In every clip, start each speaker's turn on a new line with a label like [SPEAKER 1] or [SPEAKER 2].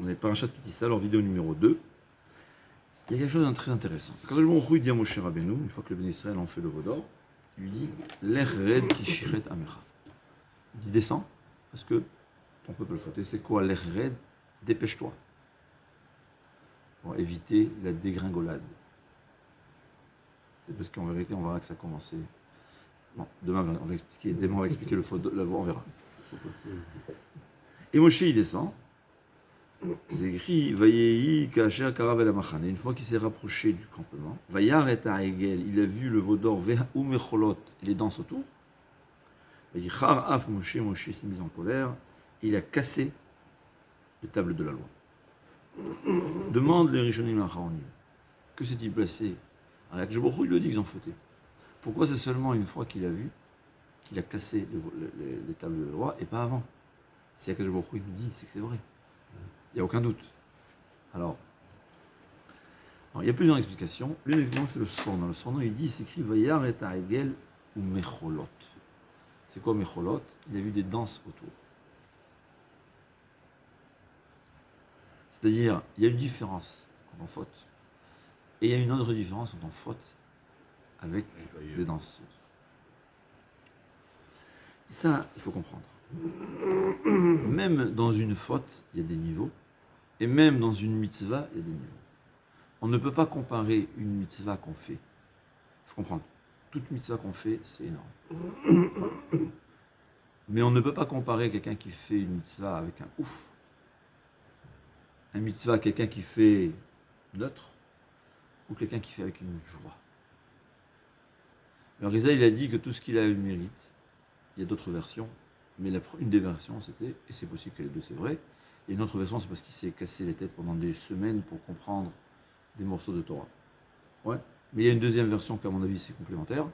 [SPEAKER 1] On est Parashat Ki Tisa, alors vidéo numéro 2. Il y a quelque chose de très intéressant. Quand je me dit à Moshe Rabbeinu, une fois que le Ben Israël en fait le veau d'or, il lui dit Lech red ki shiret amecha. Il dit descends, parce que ton peuple fauté, c'est quoi Lech red? Dépêche-toi. Pour éviter la dégringolade. C'est parce qu'en vérité, on verra que ça a commencé. Bon, demain, on va expliquer le faux d'or, on verra. Et Moshe, il descend. C'est écrit Vayehi Kacher Karav el Machane. Une fois qu'il s'est rapproché du campement, Vayar et Aegel, il a vu le veau d'or ou Mecholot, les danses autour. Vayichar Af Moshe, Moshe s'est mis en colère, et il a cassé les tables de la loi. Demande les Rishonim Acharonim. Que s'est-il passé? Alors, Akjebochou, il le dit qu'ils ont fauté. Pourquoi c'est seulement une fois qu'il a vu qu'il a cassé les tables de la loi et pas avant? Si Akjebochou il nous dit, c'est que c'est vrai. Il n'y a aucun doute. Alors, il y a plusieurs explications. L'une explication, c'est le Sorno. Le Sorno, il dit, il s'écrit Vayar et Aegel ou Mecholot. C'est quoi Mecholot? Il a vu des danses autour. C'est-à-dire, il y a une différence quand on faute. Et il y a une autre différence quand on faute avec les danses. Et ça, il faut comprendre. Même dans une faute, il y a des niveaux. Et même dans une mitzvah, il y a des niveaux. On ne peut pas comparer une mitzvah qu'on fait. Il faut comprendre. Toute mitzvah qu'on fait, c'est énorme. Mais on ne peut pas comparer quelqu'un qui fait une mitzvah avec un ouf. Un mitzvah, quelqu'un qui fait neutre, ou quelqu'un qui fait avec une joie. Alors Rizal, il a dit que tout ce qu'il a eu mérite. Il y a d'autres versions, mais une des versions c'était, et c'est possible que les deux c'est vrai, et une autre version c'est parce qu'il s'est cassé les têtes pendant des semaines pour comprendre des morceaux de Torah. Ouais. Mais il y a une deuxième version qu'à mon avis c'est complémentaire,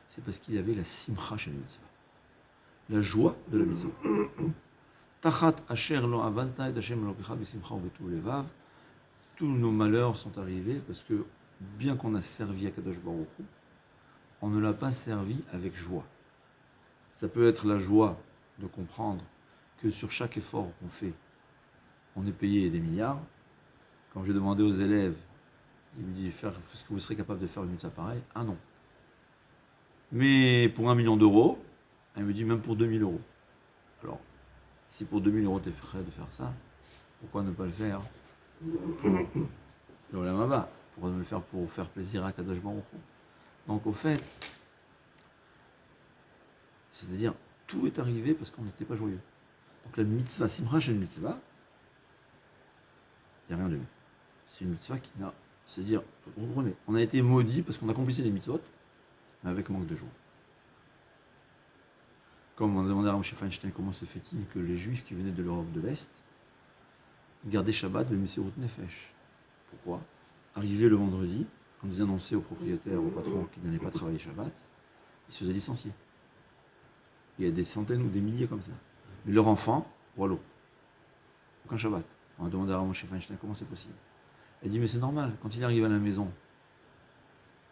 [SPEAKER 1] c'est parce qu'il avait la simcha chez la mitzvah. La joie de la mitzvah. Tachat asher lo avalta et Hashem elokecha b'simcha ubetuv levav. Tous nos malheurs sont arrivés parce que bien qu'on a servi à Kadosh Baruch Hu, on ne l'a pas servi avec joie. Ça peut être la joie de comprendre que sur chaque effort qu'on fait, on est payé des milliards. Quand j'ai demandé aux élèves, ils me disent est-ce que vous serez capable de faire une mitzvah pareille? Ah non. Mais pour 1 million d'euros, elle me dit même pour 2000 euros. Alors, si pour 2000 euros tu es prêt de faire ça, pourquoi ne pas le faire pour l'Olam Haba? Pourquoi ne le faire pour faire plaisir à Kadosh Baruch Hu? Donc au fait, c'est-à-dire, tout est arrivé parce qu'on n'était pas joyeux. Donc la mitzvah, simcha chez une mitzvah, il n'y a rien de mieux. C'est une mitzvah qui n'a... C'est-à-dire, vous comprenez, on a été maudit parce qu'on accomplissait des mitzvot, mais avec manque de joie. Comme on a demandé à Ramshay Feinstein comment se fait-il que les juifs qui venaient de l'Europe de l'Est gardaient Shabbat le Messirut Nefesh. Pourquoi? Arrivé le vendredi, quand ils annonçaient au propriétaire, au patron qu'ils n'allaient pas travailler Shabbat, ils se faisaient licencier. Il y a des centaines ou des milliers comme ça. Mais leur enfant, voilà, aucun Shabbat. On a demandé à Ramon Feinstein comment c'est possible. Elle dit mais c'est normal, quand il arrive à la maison,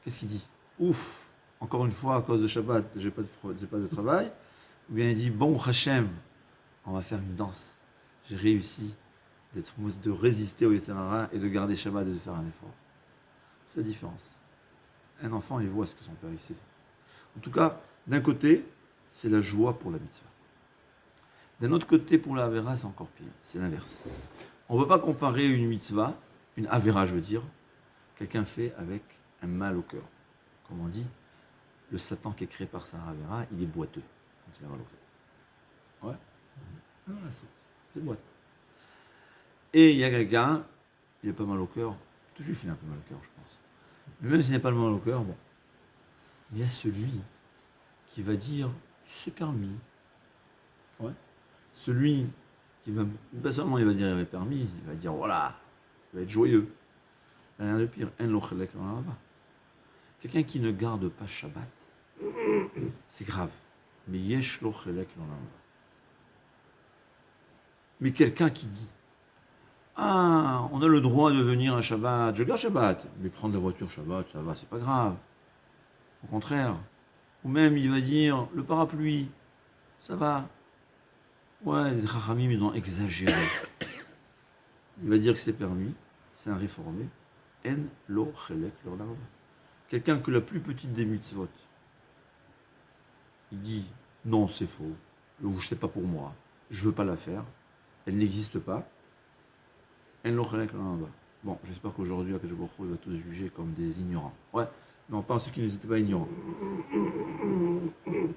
[SPEAKER 1] qu'est-ce qu'il dit? Ouf, encore une fois à cause de Shabbat, j'ai pas de travail. Ou bien il dit bon Hachem, on va faire une danse. J'ai réussi de résister au Yetzer Hara et de garder Shabbat et de faire un effort. C'est la différence. Un enfant, il voit ce que son père sait. En tout cas, d'un côté, c'est la joie pour la mitzvah. D'un autre côté, pour la Avera, c'est encore pire. C'est l'inverse. On ne peut pas comparer une mitzvah, une Avera, je veux dire, quelqu'un fait avec un mal au cœur. Comme on dit, le Satan qui est créé par sa Avera, il est boiteux quand il a mal au cœur. Ouais. C'est boiteux. Et il y a quelqu'un, il n'a pas mal au cœur, tout juif il a un peu mal au cœur, je pense. Mais même s'il n'a pas le mal au cœur, bon. Il y a celui qui va dire c'est permis. Ouais. Celui qui va, pas seulement il va dire il est permis, il va dire voilà, il va être joyeux. Il n'y a rien de pire. Quelqu'un qui ne garde pas Shabbat, c'est grave. Mais yesh lo chelek l'olam haba. Mais quelqu'un qui dit ah, on a le droit de venir à Shabbat, je garde Shabbat, mais prendre la voiture Shabbat, ça va, c'est pas grave. Au contraire. Ou même il va dire le parapluie, ça va. Ouais, les Chachamim, ils ont exagéré. il va dire que c'est permis, c'est un réformé. En lo chelek leur larva. Quelqu'un que la plus petite des mitzvot, il dit non, c'est faux, ou c'est pas pour moi, je veux pas la faire, elle n'existe pas. En lo chelek leur larva. Bon, j'espère qu'aujourd'hui, Akadosh Baruch Hu, il va tous juger comme des ignorants. Ouais, mais on parle de ceux qui n'étaient pas ignorants.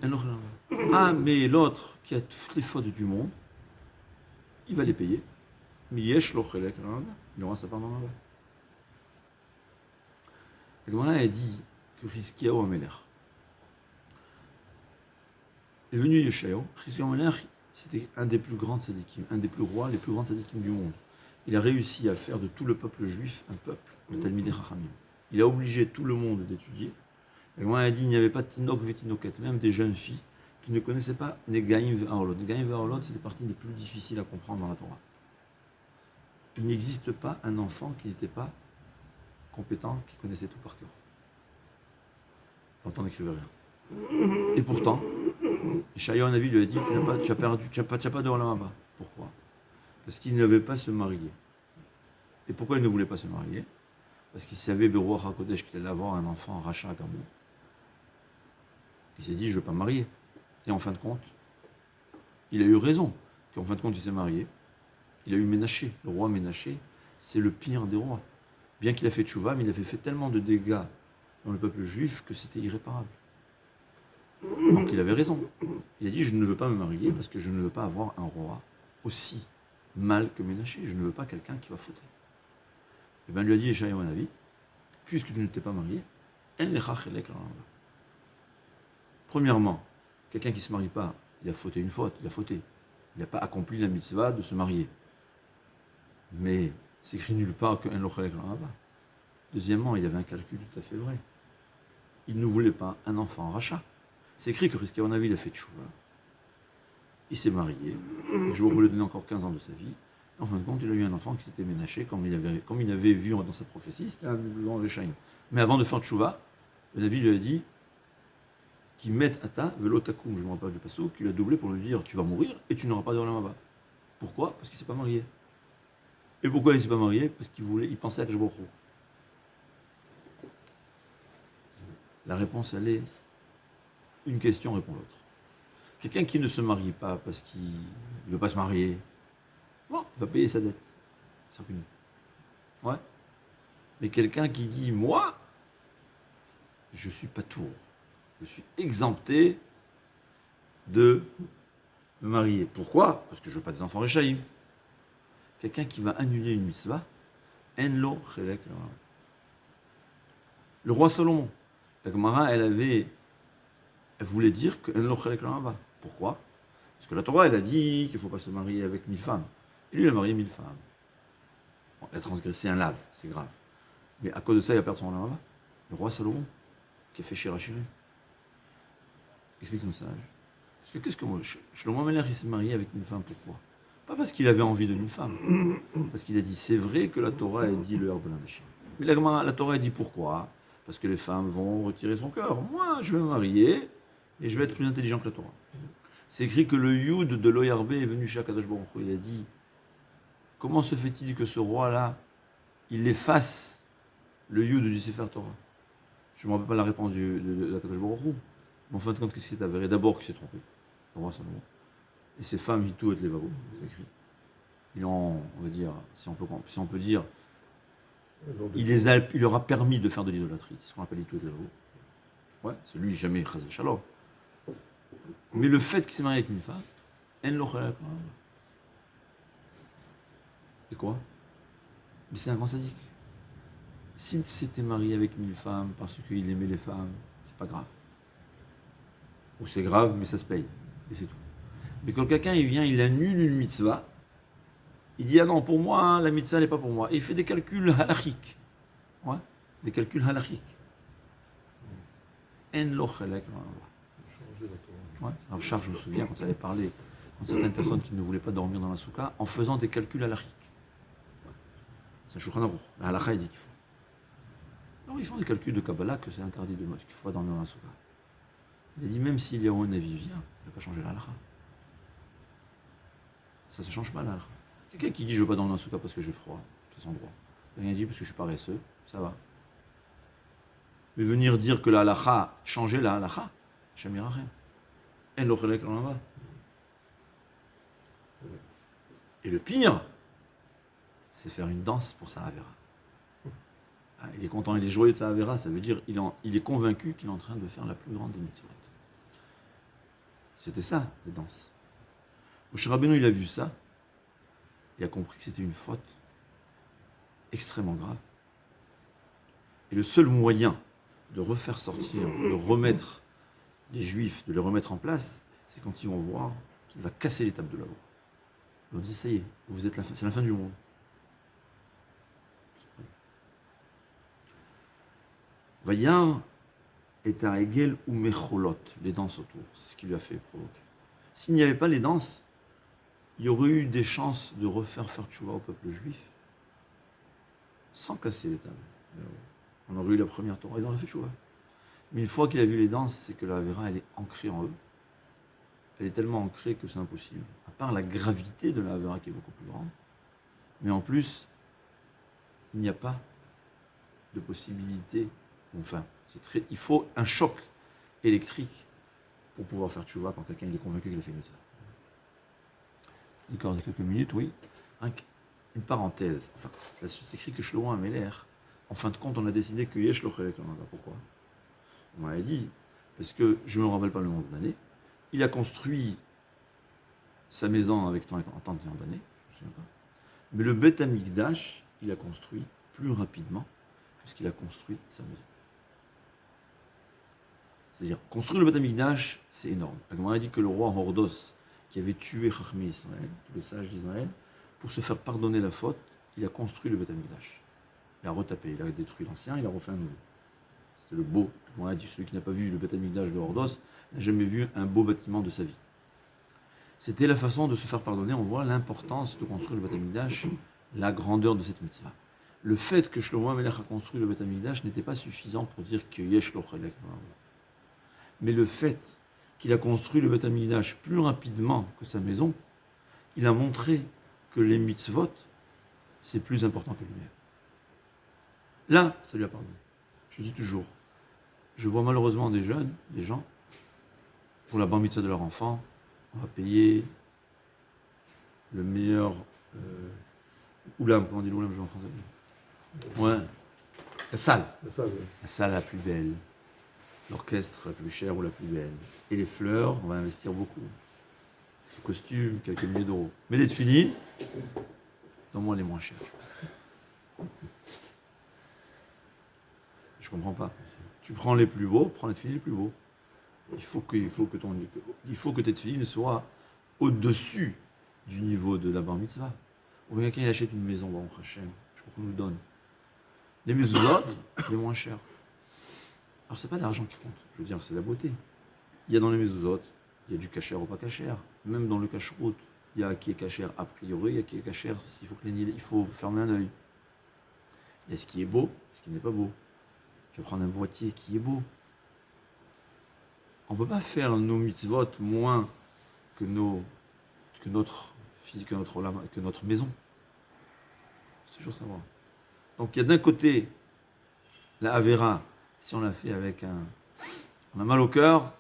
[SPEAKER 1] En lo chelek leur larva. Ah, mais l'autre qui a toutes les fautes du monde, il va les payer. Mais yesh lo chelek leur larva. Il aura sa part dans la bas. La Gemara a dit que Chizkiyahu Amelech est venu Yeshayahu. Chizkiyahu Amelech, c'était un des plus grands tzadikim, un des plus rois, les plus grands tzadikim du monde. Il a réussi à faire de tout le peuple juif un peuple de Talmidei Chachamim. Il a obligé tout le monde d'étudier. La Gemara a dit qu'il n'y avait pas de tinok vetinoket, même des jeunes filles qui ne connaissaient pas Negaim ve'arolot. Negaim ve'arolot, c'est les parties les plus difficiles à comprendre dans la Torah. Il n'existe pas un enfant qui n'était pas compétent, qui connaissait tout par cœur. Pourtant, on n'écrivait rien. Et pourtant, Yeshayahu Navi lui a dit, tu n'as pas de Olam Haba. Pourquoi? Parce qu'il ne veut pas se marier. Et pourquoi il ne voulait pas se marier? Parce qu'il savait, Beruach HaKodesh, qu'il allait avoir un enfant, Racha Gamour. Il s'est dit, je ne veux pas me marier. Et en fin de compte, il a eu raison. Qu'en fin de compte, il s'est marié. Il a eu Ménaché. Le roi Ménaché, c'est le pire des rois. Bien qu'il a fait tchouva, mais il avait fait tellement de dégâts dans le peuple juif que c'était irréparable. Donc il avait raison. Il a dit, je ne veux pas me marier parce que je ne veux pas avoir un roi aussi mal que Ménaché. Je ne veux pas quelqu'un qui va fauter. Et bien, lui a dit, Yeshayahu Navi, puisque tu ne t'es pas marié, premièrement, quelqu'un qui ne se marie pas, il a fauté une faute, il a fauté. Il n'a pas accompli la mitzvah de se marier. Mais c'est écrit nulle part qu'un lochalek l'en a pas. Deuxièmement, il avait un calcul tout à fait vrai. Il ne voulait pas un enfant rachat. C'est écrit que Chizkiyahu Navi, il a fait tchouva. Il s'est marié. Je voulais donner encore 15 ans de sa vie. En fin de compte, il a eu un enfant qui s'était ménaché, comme il avait vu dans sa prophétie, c'était un grand Réchaïm. Mais avant de faire tchouva, le Navi lui a dit qu'il mette ata velotakum, je ne me rappelle pas du passage, qu'il a doublé pour lui dire tu vas mourir et tu n'auras pas de Olam Haba. Pourquoi? Parce qu'il ne s'est pas marié. Et pourquoi il ne s'est pas marié? Parce qu'il pensait à Akadosh Baruch Hu. La réponse, elle est une question répond l'autre. Quelqu'un qui ne se marie pas parce qu'il ne veut pas se marier, bon, il va payer sa dette. C'est reconnu. Ouais. Mais quelqu'un qui dit, moi, je suis pas tour. Je suis exempté de me marier. Pourquoi? Parce que je veux pas des enfants réchaïm. Quelqu'un qui va annuler une mitzvah, enlo chelek. Le roi Salomon, la Gemara, elle voulait dire que enlo chelek va. Pourquoi? Parce que la Torah, elle a dit qu'il ne faut pas se marier avec 1000 femmes. Et lui, il a marié 1000 femmes. Bon, il a transgressé un lave, c'est grave. Mais à cause de ça, il a perdu son Olam Haba. Le roi Salomon, qui a fait Shirachirim. Explique-nous ça. Parce que qu'est-ce que moi, Shlomo Amelech, il s'est marié avec une femme, pourquoi? Pas parce qu'il avait envie d'une femme. Parce qu'il a dit, c'est vrai que la Torah a dit le Herbe Nashim. Mais la Torah a dit pourquoi? Parce que les femmes vont retirer son cœur. Moi, je vais me marier et je vais être plus intelligent que la Torah. C'est écrit que le Yud de l'Oyarbe est venu chez Akadosh Baruch Hu. Il a dit, comment se fait-il que ce roi-là, il efface le Yud du Sefer Torah? Je ne me rappelle pas la réponse de Akadosh Baruch Hu. Mais en fin de compte, qu'est-ce qui s'est avéré? D'abord qu'il s'est trompé, le roi Salomon. Et ses femmes, Hitou et Levavo, c'est écrit. Ils ont, on va dire, si on peut dire, il leur a permis de faire de l'idolâtrie. C'est ce qu'on appelle Hitou et Levavo. Ouais, c'est lui, jamais Chazé Shalom. Mais le fait qu'il s'est marié avec une femme, elle l'a fait. Et quoi? Mais c'est un grand sadique. S'il s'était marié avec une femme parce qu'il aimait les femmes, c'est pas grave. Ou c'est grave, mais ça se paye. Et c'est tout. Mais quand quelqu'un il vient, il annule une mitzvah, il dit ah non, pour moi, hein, la mitzvah n'est pas pour moi. Et il fait des calculs halachiques. Ouais, des calculs halachiques. En lo chelek. Ouais, Rav Shach, je me souviens quand il avait parlé contre certaines personnes qui ne voulaient pas dormir dans la soukha en faisant des calculs halachiques. Ouais. C'est un Shulchan Aruch. La halakha, il dit qu'il faut. Alors ils font des calculs de Kabbalah que c'est interdit de qu'il ne faut pas dormir dans la soukha. Il a dit même si Léon Navi vient, il ne va pas changer la halakha. Ça ne se change pas la halakha. Quelqu'un qui dit je veux pas dormir dans ce cas parce que j'ai froid, c'est son droit. Quelqu'un dit parce que je suis paresseux, ça va. Mais venir dire que la halakha, changer la halakha, jamais rien. Elle l'aurait là-bas. Et le pire, c'est faire une danse pour sa Avera. Il est content, il est joyeux de sa Avera, ça veut dire il est convaincu qu'il est en train de faire la plus grande des mitzvot. C'était ça, les danses. Moshe Rabbeinu, il a vu ça, il a compris que c'était une faute extrêmement grave. Et le seul moyen de refaire sortir, de remettre les Juifs, de les remettre en place, c'est quand ils vont voir qu'il va casser l'étape de la loi. Ils vont dire, ça y est, vous êtes c'est la fin du monde. Vayar est à Egel ou Mecholot, les danses autour. C'est ce qui lui a fait provoquer. S'il n'y avait pas les danses, il y aurait eu des chances de refaire tchouva au peuple juif sans casser les tables. On aurait eu la première Torah, ils auraient fait tchouva. Mais une fois qu'il a vu les danses, c'est que la Avera, elle est ancrée en eux. Elle est tellement ancrée que c'est impossible. À part la gravité de la Avera qui est beaucoup plus grande. Mais en plus, il n'y a pas de possibilité. Enfin, il faut un choc électrique pour pouvoir faire tchouva quand quelqu'un est convaincu qu'il a fait une mitzvah. D'accord, dans quelques minutes, oui. Une parenthèse. Enfin, la suite s'écrit que Shlomo Améler, en fin de compte, on a décidé que Yesh lo chelek l'Amada. Pourquoi? On m'avait dit, parce que je ne me rappelle pas le nombre d'années, il a construit sa maison avec tant et tant d'années, je ne me souviens pas. Mais le Beth Amikdash, il a construit plus rapidement que ce qu'il a construit sa maison. C'est-à-dire, construire le Beth Amikdash, c'est énorme. On a dit que le roi Hordos, qui avait tué Chachmei Israël, tous les sages d'Israël, pour se faire pardonner la faute, il a construit le Beth Amikdash. Il a retapé, il a détruit l'ancien, il a refait un nouveau. C'était le beau. On a dit, celui qui n'a pas vu le Beth Amikdash de Hordos n'a jamais vu un beau bâtiment de sa vie. C'était la façon de se faire pardonner. On voit l'importance de construire le Beth Amikdash, la grandeur de cette mitzvah. Le fait que Shlomo Amelech a construit le Beth Amikdash n'était pas suffisant pour dire que Yesh lo chelek. Mais le fait qu'il a construit le Beth Amikdash plus rapidement que sa maison, il a montré que les mitzvot, c'est plus important que lui-même. Là, ça lui a pardonné. Je dis toujours, je vois malheureusement des jeunes, des gens, pour la bar mitzvah de leur enfant, on va payer le meilleur oulam, comment on dit l'oulam, je vais en français. Ouais, la salle. La salle la plus belle, l'orchestre la plus cher ou la plus belle. Et les fleurs, on va investir beaucoup. Le costume, quelques milliers d'euros. Mais les tefilines, donne-moi les moins chers. Je comprends pas. Tu prends les plus beaux, prends les tefilines les plus beaux. Il faut que tes tefilines soient au-dessus du niveau de la bar mitzvah. Ou bien quelqu'un achète une maison, Baruch Hashem, je crois qu'on nous le donne. Les mezuzot, les moins chers. Alors c'est pas l'argent qui compte, je veux dire, c'est la beauté. Il y a dans les mezuzot, il y a du kasher ou pas kasher. Même dans le kashrut, il y a qui est kasher a priori, il y a qui est kasher, il faut fermer un œil. Il y a ce qui est beau, ce qui n'est pas beau. Je vais prendre un boîtier qui est beau. On ne peut pas faire nos mitzvot moins que notre maison. C'est toujours savoir. Donc il y a d'un côté la Avera, si on l'a fait avec on a mal au cœur,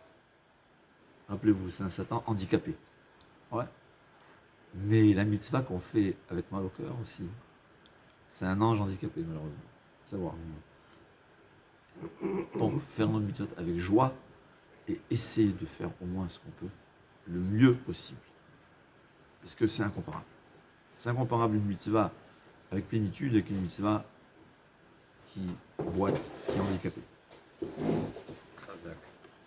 [SPEAKER 1] rappelez-vous, c'est un Satan handicapé. Ouais. Mais la mitzvah qu'on fait avec mal au cœur aussi, c'est un ange handicapé, malheureusement. Savoir. Donc faire notre mitzvot avec joie et essayer de faire au moins ce qu'on peut, le mieux possible. Parce que c'est incomparable. C'est incomparable une mitzvah avec plénitude avec une mitzvah qui boite, qui est handicapée.